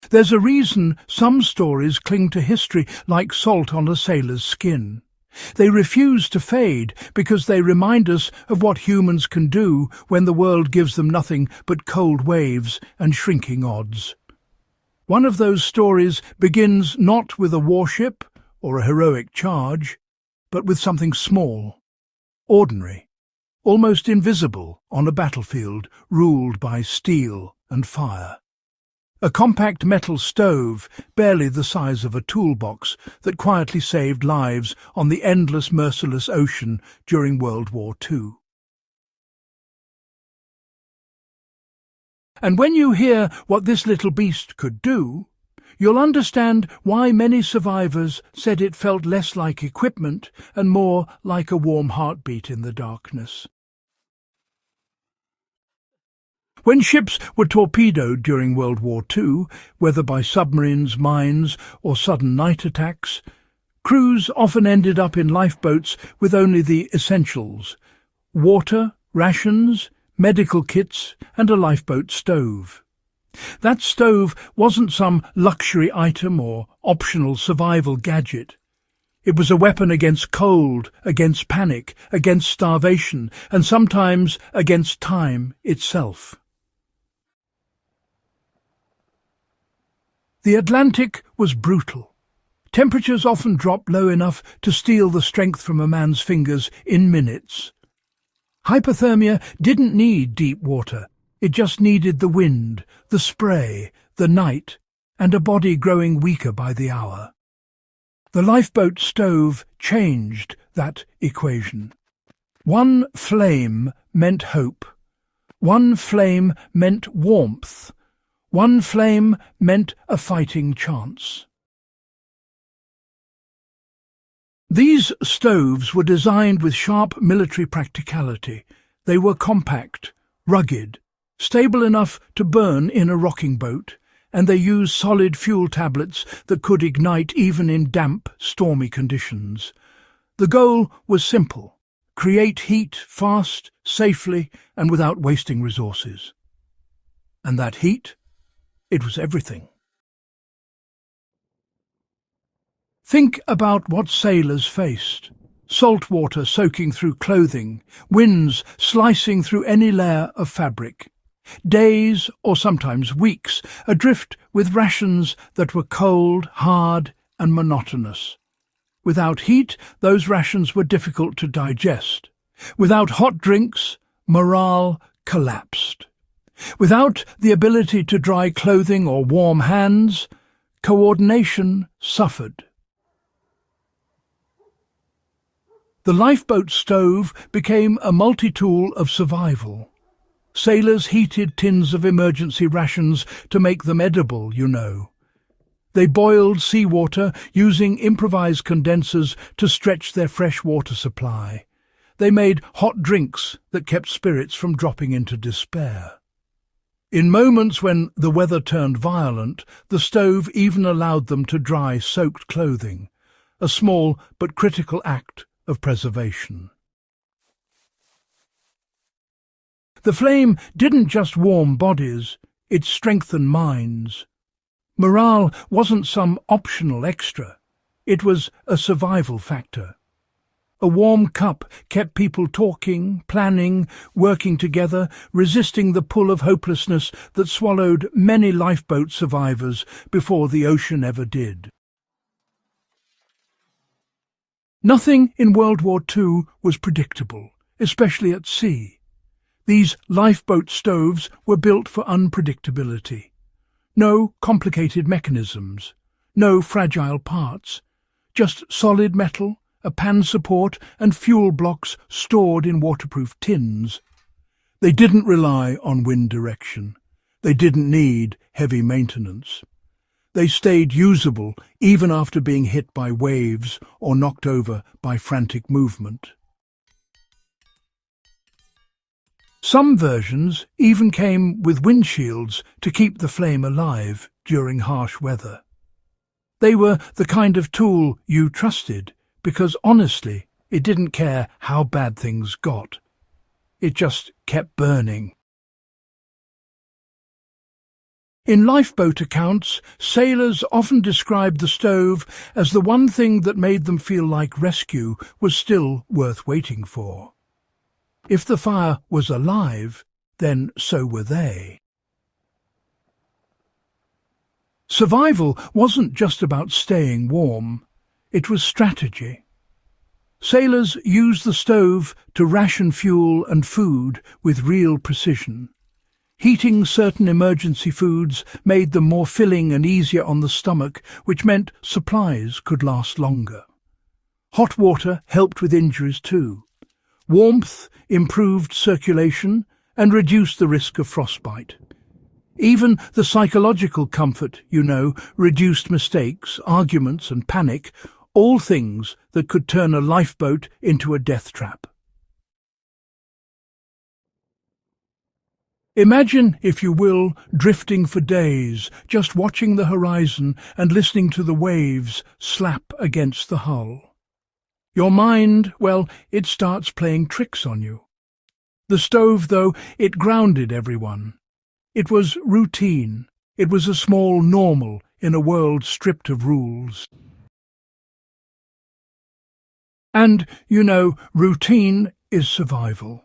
There's a reason some stories cling to history like salt on a sailor's skin. They refuse to fade because they remind us of what humans can do when the world gives them nothing but cold waves and shrinking odds. One of those stories begins not with a warship or a heroic charge, but with something small, ordinary, almost invisible on a battlefield ruled by steel and fire. A compact metal stove, barely the size of a toolbox, that quietly saved lives on the endless, merciless ocean during World War II. And when you hear what this little beast could do, you'll understand why many survivors said it felt less like equipment and more like a warm heartbeat in the darkness. When ships were torpedoed during World War II, whether by submarines, mines, or sudden night attacks, crews often ended up in lifeboats with only the essentials: water, rations, medical kits, and a lifeboat stove. That stove wasn't some luxury item or optional survival gadget. It was a weapon against cold, against panic, against starvation, and sometimes against time itself. The Atlantic was brutal. Temperatures often dropped low enough to steal the strength from a man's fingers in minutes. Hypothermia didn't need deep water. It just needed the wind, the spray, the night, and a body growing weaker by the hour. The lifeboat stove changed that equation. One flame meant hope. One flame meant warmth. One flame meant a fighting chance. These stoves were designed with sharp military practicality. They were compact, rugged, stable enough to burn in a rocking boat, and they used solid fuel tablets that could ignite even in damp, stormy conditions. The goal was simple: create heat fast, safely, and without wasting resources. And that heat? It was everything. Think about what sailors faced. Salt water soaking through clothing, winds slicing through any layer of fabric. Days, or sometimes weeks, adrift with rations that were cold, hard, and monotonous. Without heat, those rations were difficult to digest. Without hot drinks, morale collapsed. Without the ability to dry clothing or warm hands, coordination suffered. The lifeboat stove became a multi-tool of survival. Sailors heated tins of emergency rations to make them edible, you know. They boiled seawater using improvised condensers to stretch their fresh water supply. They made hot drinks that kept spirits from dropping into despair. In moments when the weather turned violent, the stove even allowed them to dry soaked clothing, a small but critical act of preservation. The flame didn't just warm bodies, it strengthened minds. Morale wasn't some optional extra, it was a survival factor. A warm cup kept people talking, planning, working together, resisting the pull of hopelessness that swallowed many lifeboat survivors before the ocean ever did. Nothing in World War II was predictable, especially at sea. These lifeboat stoves were built for unpredictability. No complicated mechanisms, no fragile parts, just solid metal, a pan support and fuel blocks stored in waterproof tins. They didn't rely on wind direction. They didn't need heavy maintenance. They stayed usable even after being hit by waves or knocked over by frantic movement. Some versions even came with windshields to keep the flame alive during harsh weather. They were the kind of tool you trusted, because honestly, it didn't care how bad things got. It just kept burning. In lifeboat accounts, sailors often described the stove as the one thing that made them feel like rescue was still worth waiting for. If the fire was alive, then so were they. Survival wasn't just about staying warm, it was strategy. Sailors used the stove to ration fuel and food with real precision. Heating certain emergency foods made them more filling and easier on the stomach, which meant supplies could last longer. Hot water helped with injuries too. Warmth improved circulation and reduced the risk of frostbite. Even the psychological comfort, reduced mistakes, arguments and panic, all things that could turn a lifeboat into a death trap. Imagine, if you will, drifting for days, just watching the horizon and listening to the waves slap against the hull. Your mind, well, it starts playing tricks on you. The stove, though, it grounded everyone. It was routine. It was a small normal in a world stripped of rules. And, routine is survival.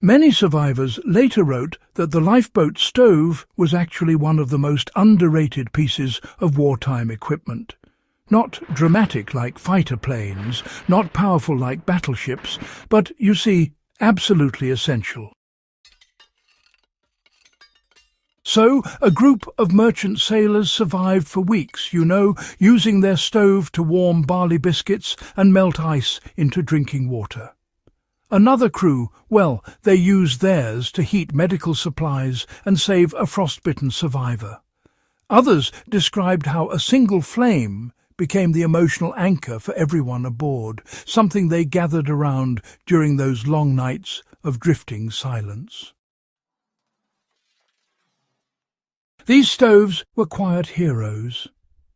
Many survivors later wrote that the lifeboat stove was actually one of the most underrated pieces of wartime equipment. Not dramatic like fighter planes, not powerful like battleships, but, you see, absolutely essential. So, a group of merchant sailors survived for weeks, using their stove to warm barley biscuits and melt ice into drinking water. Another crew, well, they used theirs to heat medical supplies and save a frostbitten survivor. Others described how a single flame became the emotional anchor for everyone aboard, something they gathered around during those long nights of drifting silence. These stoves were quiet heroes,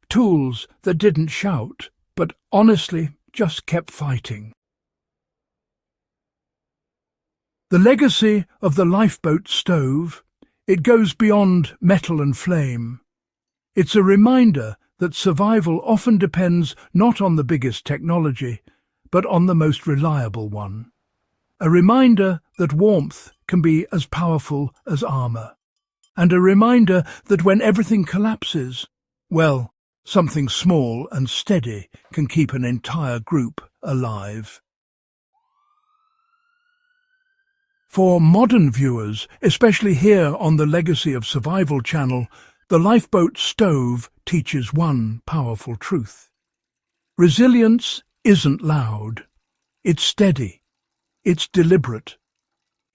tools that didn't shout, but honestly just kept fighting. The legacy of the lifeboat stove, it goes beyond metal and flame. It's a reminder that survival often depends not on the biggest technology, but on the most reliable one. A reminder that warmth can be as powerful as armor. And a reminder that when everything collapses, well, something small and steady can keep an entire group alive. For modern viewers, especially here on the Legacy of Survival channel, the lifeboat stove teaches one powerful truth. Resilience isn't loud. It's steady. It's deliberate.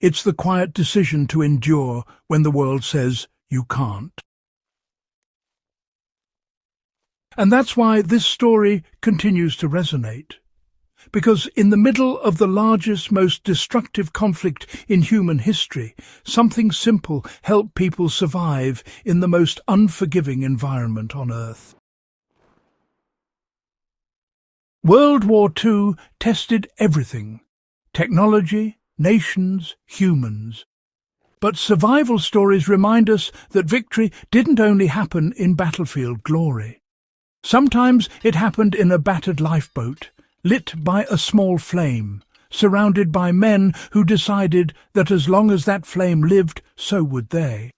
It's the quiet decision to endure when the world says you can't. And that's why this story continues to resonate. Because in the middle of the largest, most destructive conflict in human history, something simple helped people survive in the most unforgiving environment on Earth. World War II tested everything: technology, nations, humans. But survival stories remind us that victory didn't only happen in battlefield glory. Sometimes it happened in a battered lifeboat, lit by a small flame, surrounded by men who decided that as long as that flame lived, so would they.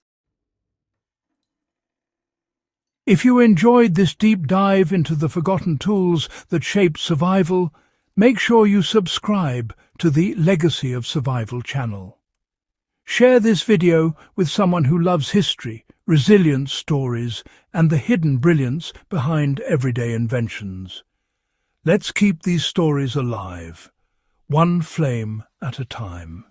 If you enjoyed this deep dive into the forgotten tools that shaped survival, make sure you subscribe to the Legacy of Survival channel. Share this video with someone who loves history, resilience stories, and the hidden brilliance behind everyday inventions. Let's keep these stories alive, one flame at a time.